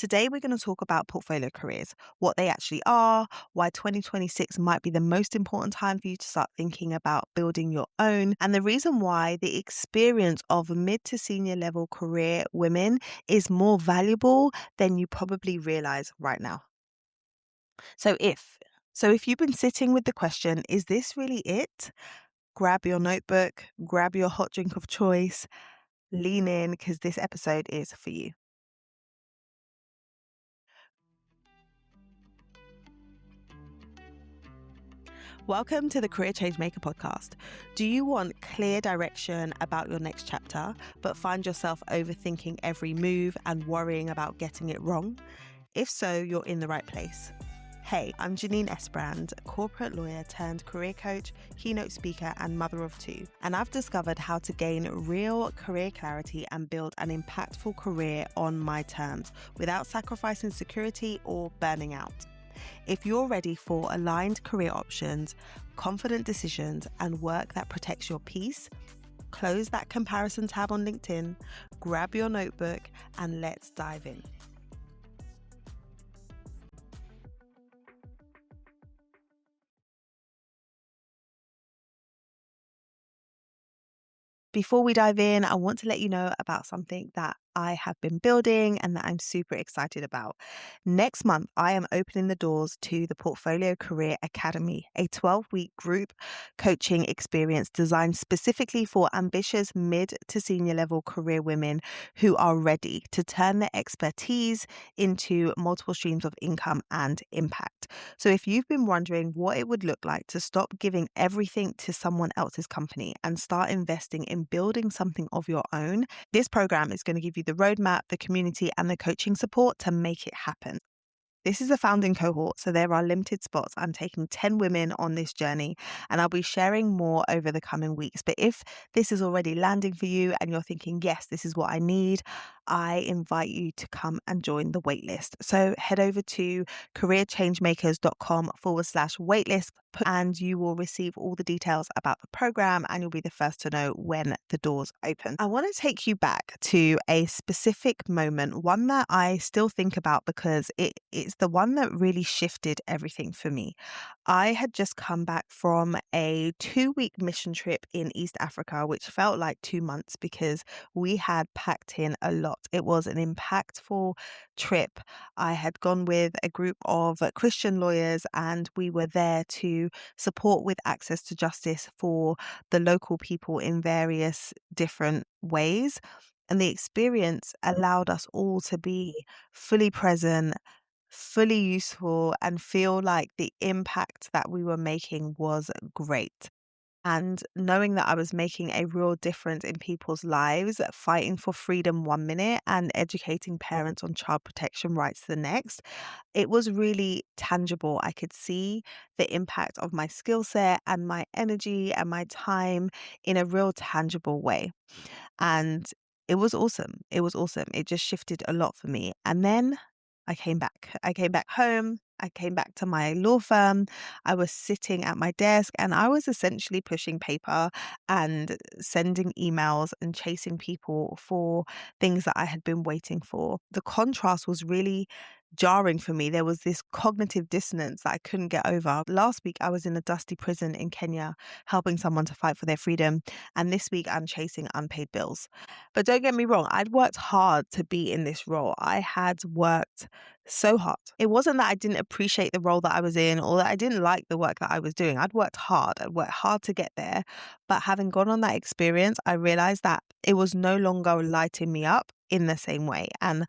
Today, we're going to talk about portfolio careers, what they actually are, why 2026 might be the most important time for you to start thinking about building your own, and the reason why the experience of mid to senior level career women is more valuable than you probably realize right now. So if you've been sitting with the question, is this really it? Grab your notebook, grab your hot drink of choice, lean in because this episode is for you. Welcome to the Career Changemaker podcast. Do you want clear direction about your next chapter, but find yourself overthinking every move and worrying about getting it wrong? If so, you're in the right place. Hey, I'm Janine Esbrand, corporate lawyer turned career coach, keynote speaker, and mother of two. And I've discovered how to gain real career clarity and build an impactful career on my terms without sacrificing security or burning out. If you're ready for aligned career options, confident decisions, and work that protects your peace, close that comparison tab on LinkedIn, grab your notebook, and let's dive in. Before we dive in, I want to let you know about something that I have been building and that I'm super excited about. Next month, I am opening the doors to the Portfolio Career Academy, a 12-week group coaching experience designed specifically for ambitious mid to senior level career women who are ready to turn their expertise into multiple streams of income and impact. So if you've been wondering what it would look like to stop giving everything to someone else's company and start investing in building something of your own, this program is going to give you the roadmap, the community, and the coaching support to make it happen. This is a founding cohort, so there are limited spots. I'm taking 10 women on this journey, and I'll be sharing more over the coming weeks. But if this is already landing for you and you're thinking, yes, this is what I need, I invite you to come and join the waitlist. So head over to careerchangemakers.com/waitlist and you will receive all the details about the program and you'll be the first to know when the doors open. I want to take you back to a specific moment, one that I still think about because it's the one that really shifted everything for me. I had just come back from a 2-week mission trip in East Africa, which felt like 2 months because we had packed in a lot. It was an impactful trip. I had gone with a group of Christian lawyers and we were there to support with access to justice for the local people in various different ways. And the experience allowed us all to be fully present, fully useful, and feel like the impact that we were making was great. And knowing that I was making a real difference in people's lives, fighting for freedom 1 minute and educating parents on child protection rights the next, it was really tangible. I could see the impact of my skill set and my energy and my time in a real tangible way. And it was awesome. It was awesome. It just shifted a lot for me. And then I came back. I came back home. I came back to my law firm. I was sitting at my desk and I was essentially pushing paper and sending emails and chasing people for things that I had been waiting for. The contrast was really jarring for me. There was this cognitive dissonance that I couldn't get over. Last week, I was in a dusty prison in Kenya helping someone to fight for their freedom. And this week, I'm chasing unpaid bills. But don't get me wrong, I'd worked hard to be in this role. I had worked so hard. It wasn't that I didn't appreciate the role that I was in or that I didn't like the work that I was doing. I'd worked hard. I'd worked hard to get there. But having gone on that experience, I realized that it was no longer lighting me up in the same way. And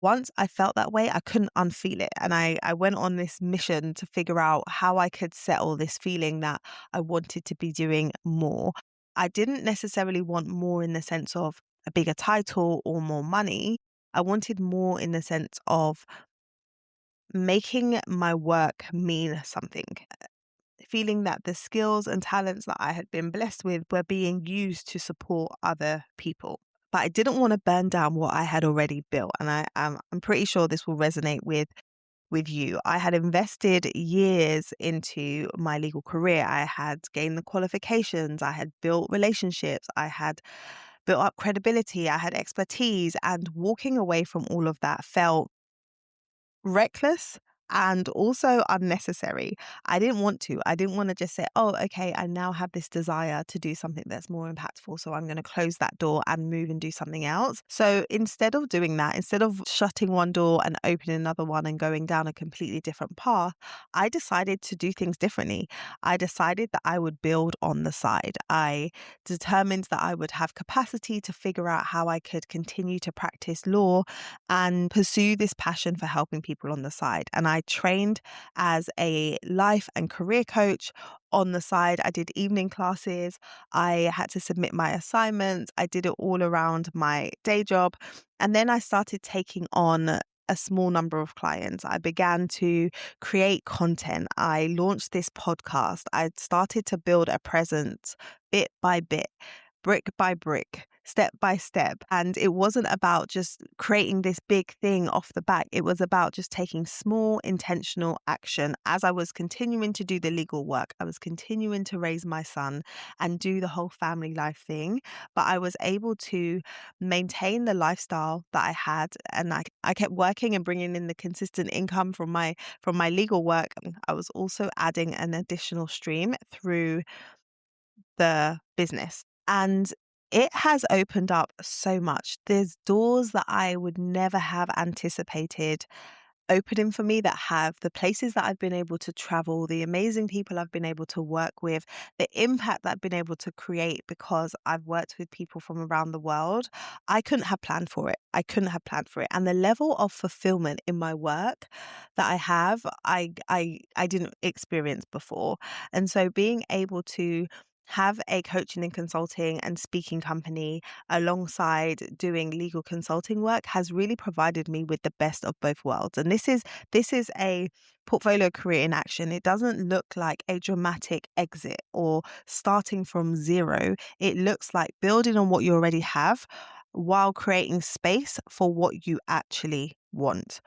once I felt that way, I couldn't unfeel it. And I went on this mission to figure out how I could settle this feeling that I wanted to be doing more. I didn't necessarily want more in the sense of a bigger title or more money. I wanted more in the sense of making my work mean something, feeling that the skills and talents that I had been blessed with were being used to support other people. But I didn't want to burn down what I had already built. And I'm pretty sure this will resonate with you. I had invested years into my legal career. I had gained the qualifications. I had built relationships. I had built up credibility. I had expertise. And walking away from all of that felt reckless and also unnecessary. I didn't want to. I didn't want to just say, oh, okay, I now have this desire to do something that's more impactful. So I'm going to close that door and move and do something else. So instead of doing that, instead of shutting one door and opening another one and going down a completely different path, I decided to do things differently. I decided that I would build on the side. I determined that I would have capacity to figure out how I could continue to practice law and pursue this passion for helping people on the side. And I trained as a life and career coach on the side. I did evening classes. I had to submit my assignments. I did it all around my day job. And then I started taking on a small number of clients. I began to create content. I launched this podcast. I started to build a presence bit by bit, brick by brick, step by step. And it wasn't about just creating this big thing off the back. It was about just taking small intentional action. As I was continuing to do the legal work, I was continuing to raise my son and do the whole family life thing. But I was able to maintain the lifestyle that I had. And I kept working and bringing in the consistent income from my legal work. I was also adding an additional stream through the business. And it has opened up so much. There's doors that I would never have anticipated opening for me, that have the places that I've been able to travel, the amazing people I've been able to work with, the impact that I've been able to create because I've worked with people from around the world. I couldn't have planned for it. I couldn't have planned for it. And the level of fulfillment in my work that I have, I didn't experience before. And so being able to have a coaching and consulting and speaking company alongside doing legal consulting work has really provided me with the best of both worlds. And this is a portfolio career in action. It doesn't look like a dramatic exit or starting from zero. It looks like building on what you already have while creating space for what you actually want.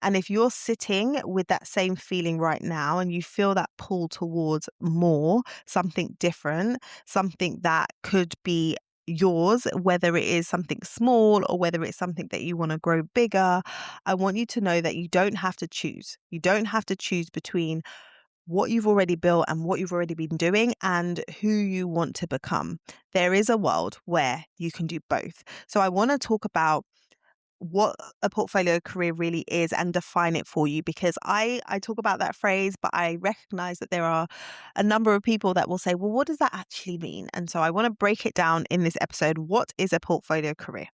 And if you're sitting with that same feeling right now and you feel that pull towards more, something different, something that could be yours, whether it is something small or whether it's something that you want to grow bigger, I want you to know that you don't have to choose. You don't have to choose between what you've already built and what you've already been doing and who you want to become. There is a world where you can do both. So I want to talk about what a portfolio career really is and define it for you, because I talk about that phrase, but I recognize that there are a number of people that will say, well, what does that actually mean? And so I want to break it down in this episode. What is a portfolio career,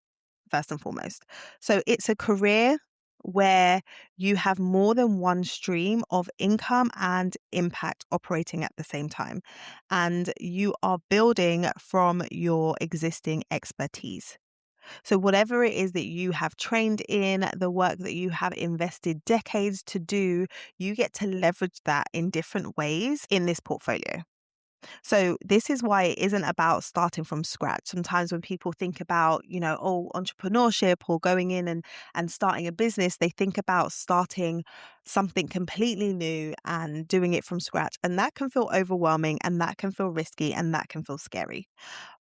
first and foremost? So it's a career where you have more than one stream of income and impact operating at the same time, and you are building from your existing expertise. So whatever it is that you have trained in, the work that you have invested decades to do, you get to leverage that in different ways in this portfolio. So this is why it isn't about starting from scratch. Sometimes when people think about, entrepreneurship or going in and starting a business, they think about starting something completely new and doing it from scratch. And that can feel overwhelming, and that can feel risky, and that can feel scary.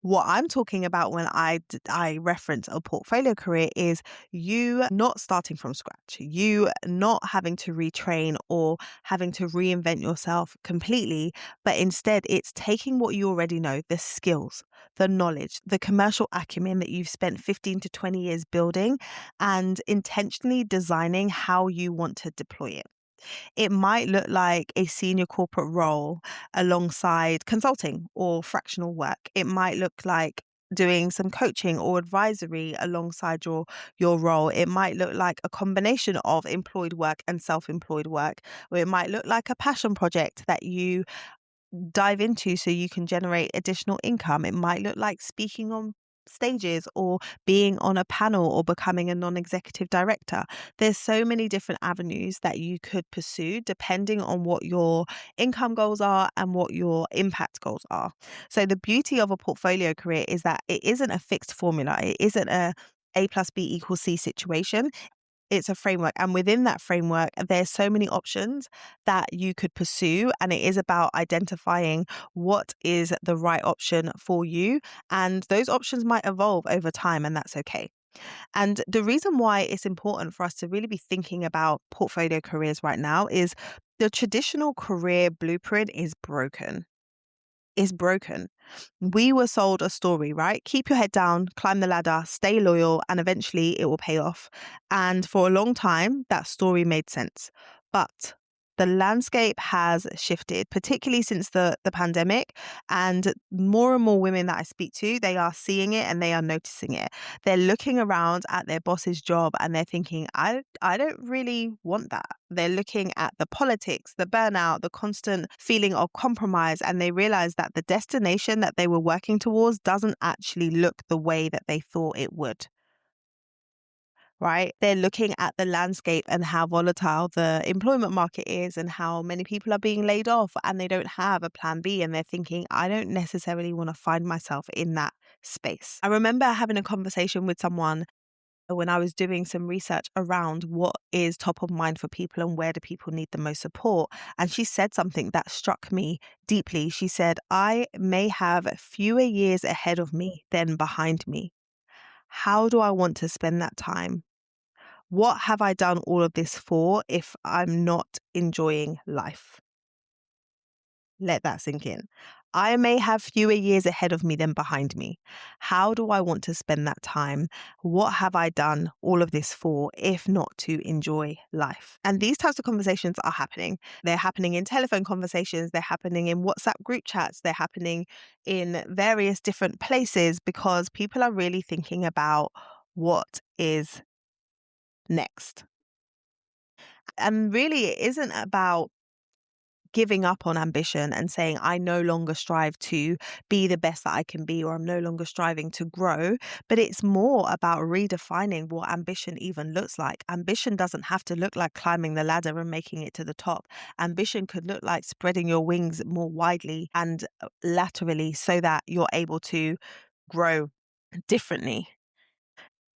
What I'm talking about when I reference a portfolio career is you not starting from scratch, you not having to retrain or having to reinvent yourself completely, but instead it's taking what you already know, the skills, the knowledge, the commercial acumen that you've spent 15 to 20 years building, and intentionally designing how you want to deploy it. It might look like a senior corporate role alongside consulting or fractional work. It might look like doing some coaching or advisory alongside your role. It might look like a combination of employed work and self-employed work, or it might look like a passion project that you dive into so you can generate additional income. It might look like speaking on stages or being on a panel or becoming a non-executive director. There's so many different avenues that you could pursue depending on what your income goals are and what your impact goals are. So the beauty of a portfolio career is that it isn't a fixed formula. It isn't A plus B equals C situation. It's a framework. And within that framework, there's so many options that you could pursue. And it is about identifying what is the right option for you. And those options might evolve over time, and that's okay. And the reason why it's important for us to really be thinking about portfolio careers right now is the traditional career blueprint is broken. Is broken. We were sold a story, right? Keep your head down, climb the ladder, stay loyal, and eventually it will pay off. And for a long time, that story made sense. But the landscape has shifted, particularly since the pandemic. And more and more women that I speak to, they are seeing it and they are noticing it. They're looking around at their boss's job and they're thinking, I don't really want that. They're looking at the politics, the burnout, the constant feeling of compromise, and they realize that the destination that they were working towards doesn't actually look the way that they thought it would. Right? They're looking at the landscape and how volatile the employment market is and how many people are being laid off and they don't have a plan B and they're thinking, I don't necessarily want to find myself in that space. I remember having a conversation with someone when I was doing some research around what is top of mind for people and where do people need the most support. And she said something that struck me deeply. She said, I may have fewer years ahead of me than behind me. How do I want to spend that time? What have I done all of this for if I'm not enjoying life? Let that sink in. I may have fewer years ahead of me than behind me. How do I want to spend that time? What have I done all of this for, if not to enjoy life? And these types of conversations are happening. They're happening in telephone conversations. They're happening in WhatsApp group chats. They're happening in various different places because people are really thinking about what is next. And really, it isn't about giving up on ambition and saying, I no longer strive to be the best that I can be, or I'm no longer striving to grow. But it's more about redefining what ambition even looks like. Ambition doesn't have to look like climbing the ladder and making it to the top. Ambition could look like spreading your wings more widely and laterally so that you're able to grow differently.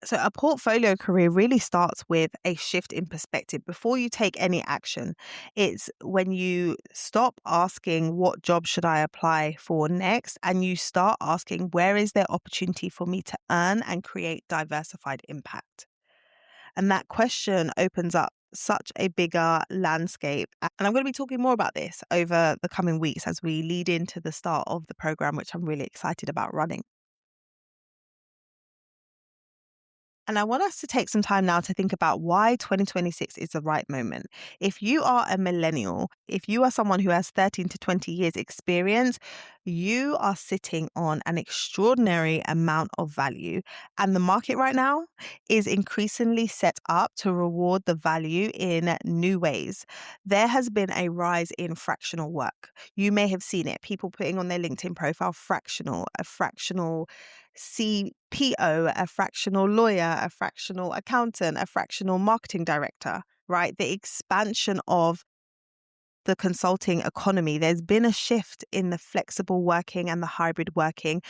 So, a portfolio career really starts with a shift in perspective. Before you take any action, it's when you stop asking, what job should I apply for next? And you start asking, where is there opportunity for me to earn and create diversified impact? And that question opens up such a bigger landscape. And I'm going to be talking more about this over the coming weeks as we lead into the start of the program, which I'm really excited about running. And I want us to take some time now to think about why 2026 is the right moment. If you are a millennial, if you are someone who has 13 to 20 years experience, you are sitting on an extraordinary amount of value. And the market right now is increasingly set up to reward the value in new ways. There has been a rise in fractional work. You may have seen it, people putting on their LinkedIn profile a fractional CPO, a fractional lawyer, a fractional accountant, a fractional marketing director, right? The expansion of the consulting economy, there's been a shift in the flexible working and the hybrid working.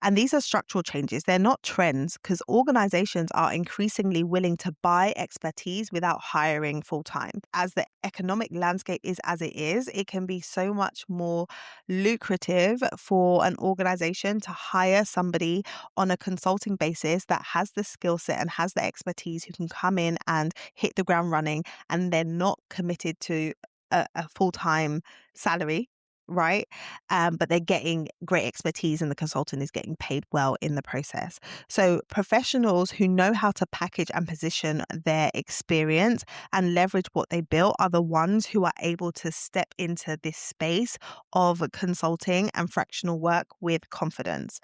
And these are structural changes. They're not trends because organizations are increasingly willing to buy expertise without hiring full time. As the economic landscape is as it is, it can be so much more lucrative for an organization to hire somebody on a consulting basis that has the skill set and has the expertise who can come in and hit the ground running, and they're not committed to a full-time salary, right? But they're getting great expertise and the consultant is getting paid well in the process. So professionals who know how to package and position their experience and leverage what they built are the ones who are able to step into this space of consulting and fractional work with confidence.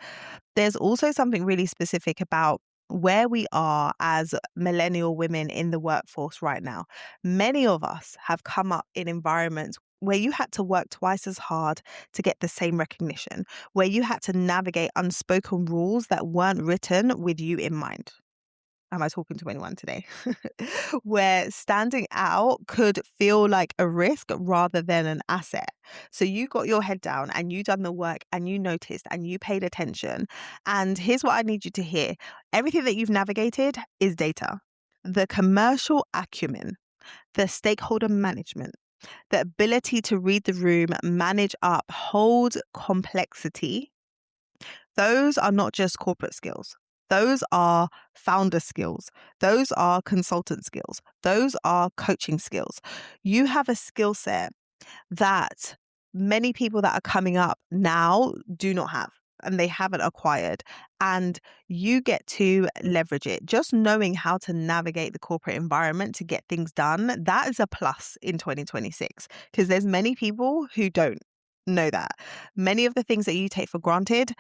There's also something really specific about where we are as millennial women in the workforce right now. Many of us have come up in environments where you had to work twice as hard to get the same recognition, where you had to navigate unspoken rules that weren't written with you in mind. Am I talking to anyone today? Where standing out could feel like a risk rather than an asset. So you got your head down and you done the work and you noticed and you paid attention. And here's what I need you to hear. Everything that you've navigated is data. The commercial acumen, the stakeholder management, the ability to read the room, manage up, hold complexity. Those are not just corporate skills. Those are founder skills. Those are consultant skills. Those are coaching skills. You have a skill set that many people that are coming up now do not have and they haven't acquired. And you get to leverage it. Just knowing how to navigate the corporate environment to get things done, that is a plus in 2026 because there's many people who don't know that. Many of the things that you take for granted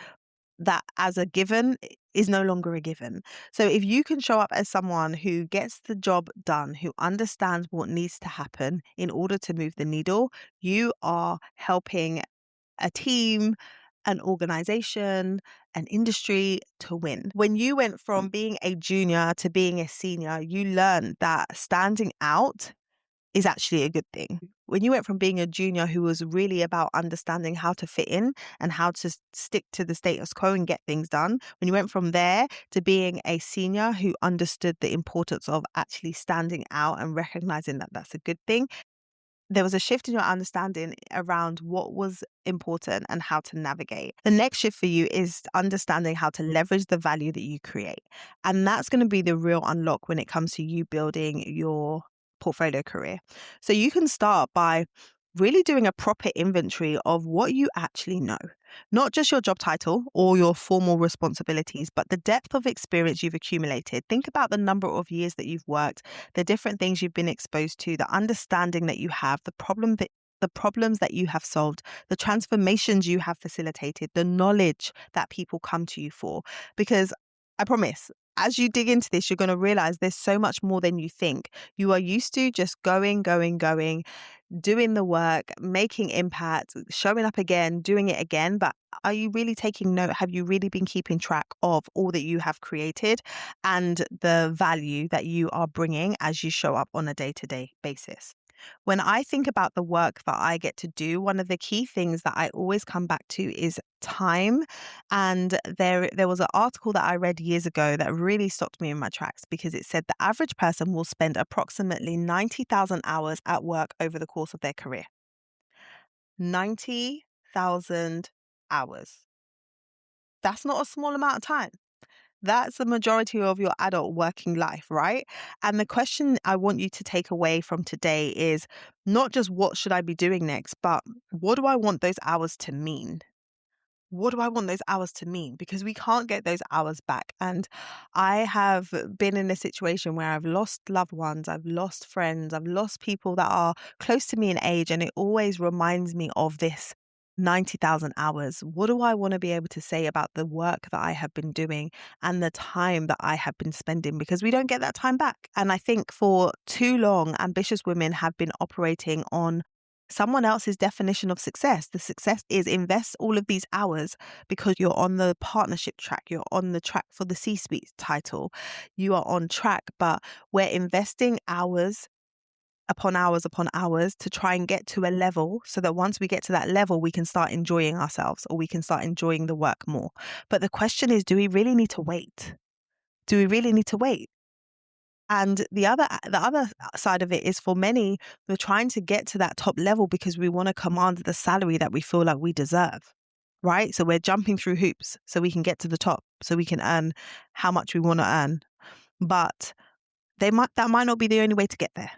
that as a given is no longer a given. So if you can show up as someone who gets the job done, who understands what needs to happen in order to move the needle, you are helping a team, an organization, an industry to win. When you went from being a junior to being a senior, you learned that standing out is actually a good thing. When you went from being a junior who was really about understanding how to fit in and how to stick to the status quo and get things done, when you went from there to being a senior who understood the importance of actually standing out and recognizing that that's a good thing, there was a shift in your understanding around what was important and how to navigate. The next shift for you is understanding how to leverage the value that you create. And that's going to be the real unlock when it comes to you building your portfolio career. So you can start by really doing a proper inventory of what you actually know, not just your job title or your formal responsibilities, but the depth of experience you've accumulated. Think about the number of years that you've worked, the different things you've been exposed to, the understanding that you have, the problems that you have solved, the transformations you have facilitated, the knowledge that people come to you for. Because I promise, as you dig into this, you're going to realize there's so much more than you think. You are used to just going, doing the work, making impact, showing up again, doing it again. But are you really taking note? Have you really been keeping track of all that you have created and the value that you are bringing as you show up on a day-to-day basis? When I think about the work that I get to do, one of the key things that I always come back to is time. And there was an article that I read years ago that really stopped me in my tracks because it said the average person will spend approximately 90,000 hours at work over the course of their career. 90,000 hours. That's not a small amount of time. That's the majority of your adult working life, right? And the question I want you to take away from today is not just what should I be doing next, but what do I want those hours to mean? What do I want those hours to mean? Because we can't get those hours back. And I have been in a situation where I've lost loved ones, I've lost friends, I've lost people that are close to me in age. And it always reminds me of this 90,000 hours. What do I want to be able to say about the work that I have been doing and the time that I have been spending? Because we don't get that time back. And I think for too long, ambitious women have been operating on someone else's definition of success. The success is invest all of these hours because you're on the partnership track, you're on the track for the C-suite title, you are on track, but we're investing hours upon hours upon hours to try and get to a level so that once we get to that level, we can start enjoying ourselves or we can start enjoying the work more. But the question is, do we really need to wait? Do we really need to wait? And the other side of it is for many, we're trying to get to that top level because we want to command the salary that we feel like we deserve, right? So we're jumping through hoops so we can get to the top, so we can earn how much we want to earn. But that might not be the only way to get there.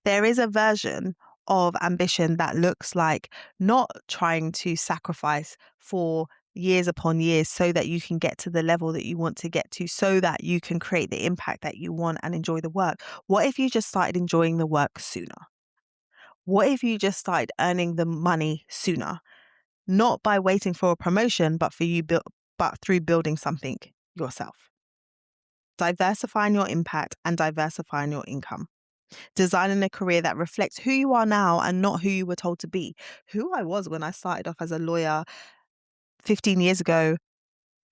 There is a version of ambition that looks like not trying to sacrifice for years upon years so that you can get to the level that you want to get to, so that you can create the impact that you want and enjoy the work. What if you just started enjoying the work sooner? What if you just started earning the money sooner? Not by waiting for a promotion, but but through building something yourself. Diversifying your impact and diversifying your income. Designing a career that reflects who you are now and not who you were told to be. Who I was when I started off as a lawyer 15 years ago,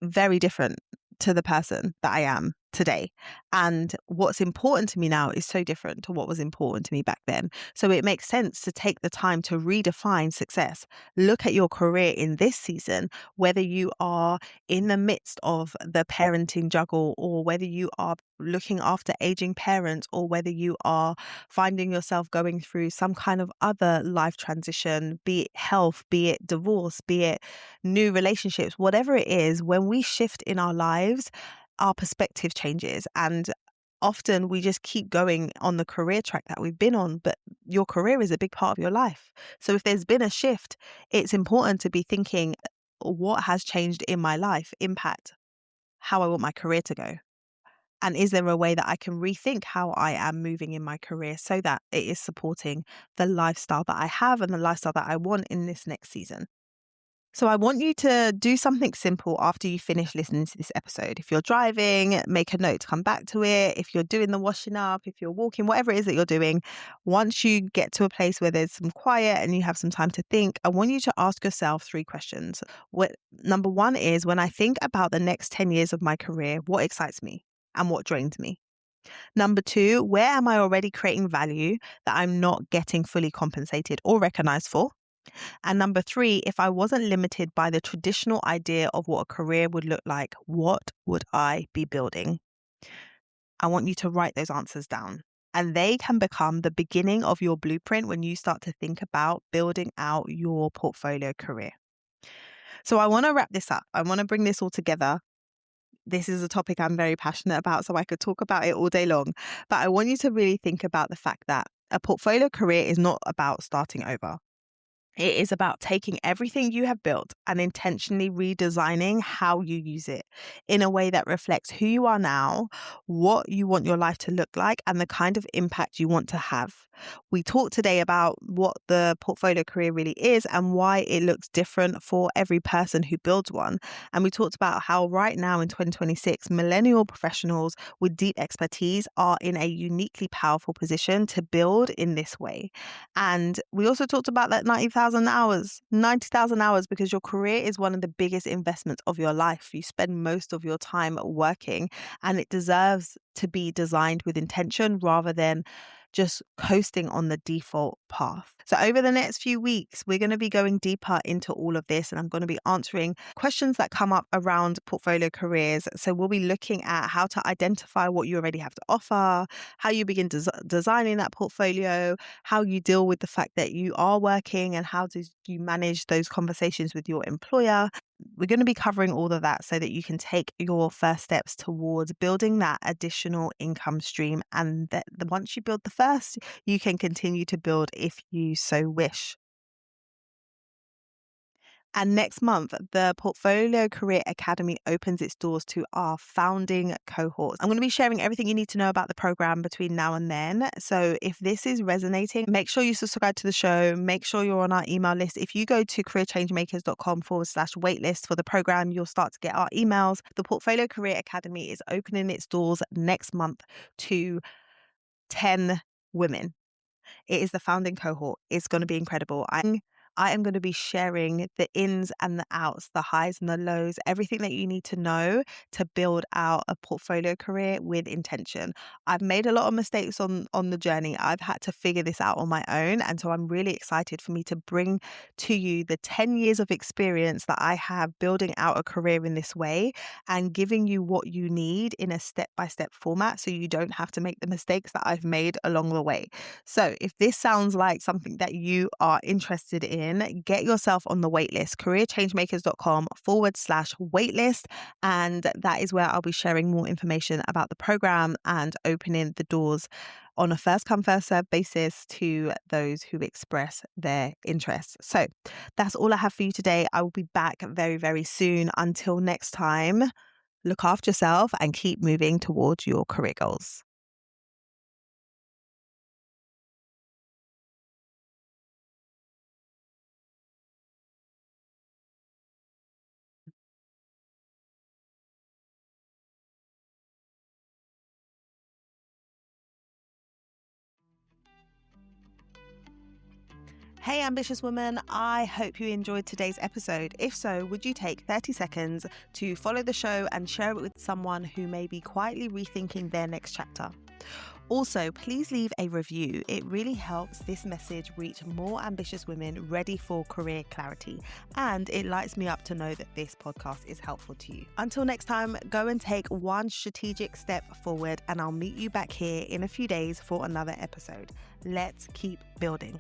very different to the person that I am today. And what's important to me now is so different to what was important to me back then. So it makes sense to take the time to redefine success. Look at your career in this season, whether you are in the midst of the parenting juggle or whether you are looking after aging parents or whether you are finding yourself going through some kind of other life transition, be it health, be it divorce, be it new relationships, whatever it is. When we shift in our lives, our perspective changes. And often we just keep going on the career track that we've been on, but your career is a big part of your life. So if there's been a shift, it's important to be thinking, what has changed in my life impact how I want my career to go? And is there a way that I can rethink how I am moving in my career so that it is supporting the lifestyle that I have and the lifestyle that I want in this next season? So I want you to do something simple after you finish listening to this episode. If you're driving, make a note to come back to it. If you're doing the washing up, if you're walking, whatever it is that you're doing, once you get to a place where there's some quiet and you have some time to think, I want you to ask yourself 3 questions. Number 1 is, when I think about the next 10 years of my career, what excites me and what drains me? Number 2, where am I already creating value that I'm not getting fully compensated or recognized for? And number 3, if I wasn't limited by the traditional idea of what a career would look like, what would I be building? I want you to write those answers down. And they can become the beginning of your blueprint when you start to think about building out your portfolio career. So I want to wrap this up. I want to bring this all together. This is a topic I'm very passionate about, so I could talk about it all day long. But I want you to really think about the fact that a portfolio career is not about starting over. It is about taking everything you have built and intentionally redesigning how you use it in a way that reflects who you are now, what you want your life to look like, and the kind of impact you want to have. We talked today about what the portfolio career really is and why it looks different for every person who builds one. And we talked about how right now in 2026, millennial professionals with deep expertise are in a uniquely powerful position to build in this way. And we also talked about that 90,000 hours, because your career is one of the biggest investments of your life. You spend most of your time working, and it deserves to be designed with intention rather than just coasting on the default path. So over the next few weeks, we're going to be going deeper into all of this, and I'm going to be answering questions that come up around portfolio careers. So we'll be looking at how to identify what you already have to offer, how you begin designing that portfolio, how you deal with the fact that you are working, and how do you manage those conversations with your employer. We're going to be covering all of that so that you can take your first steps towards building that additional income stream. And that once you build the first, you can continue to build if you so wish. And next month, the Portfolio Career Academy opens its doors to our founding cohorts. I'm going to be sharing everything you need to know about the program between now and then. So if this is resonating, make sure you subscribe to the show. Make sure you're on our email list. If you go to careerchangemakers.com/waitlist for the program, you'll start to get our emails. The Portfolio Career Academy is opening its doors next month to 10 women. It is the founding cohort. It's going to be incredible. I am going to be sharing the ins and the outs, the highs and the lows, everything that you need to know to build out a portfolio career with intention. I've made a lot of mistakes on the journey. I've had to figure this out on my own. And so I'm really excited for me to bring to you the 10 years of experience that I have building out a career in this way and giving you what you need in a step-by-step format so you don't have to make the mistakes that I've made along the way. So if this sounds like something that you are interested in, get yourself on the waitlist, careerchangemakers.com/waitlist. And that is where I'll be sharing more information about the program and opening the doors on a first come, first serve basis to those who express their interest. So that's all I have for you today. I will be back very, very soon. Until next time, look after yourself and keep moving towards your career goals. Hey, ambitious woman, I hope you enjoyed today's episode. If so, would you take 30 seconds to follow the show and share it with someone who may be quietly rethinking their next chapter? Also, please leave a review. It really helps this message reach more ambitious women ready for career clarity. And it lights me up to know that this podcast is helpful to you. Until next time, go and take one strategic step forward, and I'll meet you back here in a few days for another episode. Let's keep building.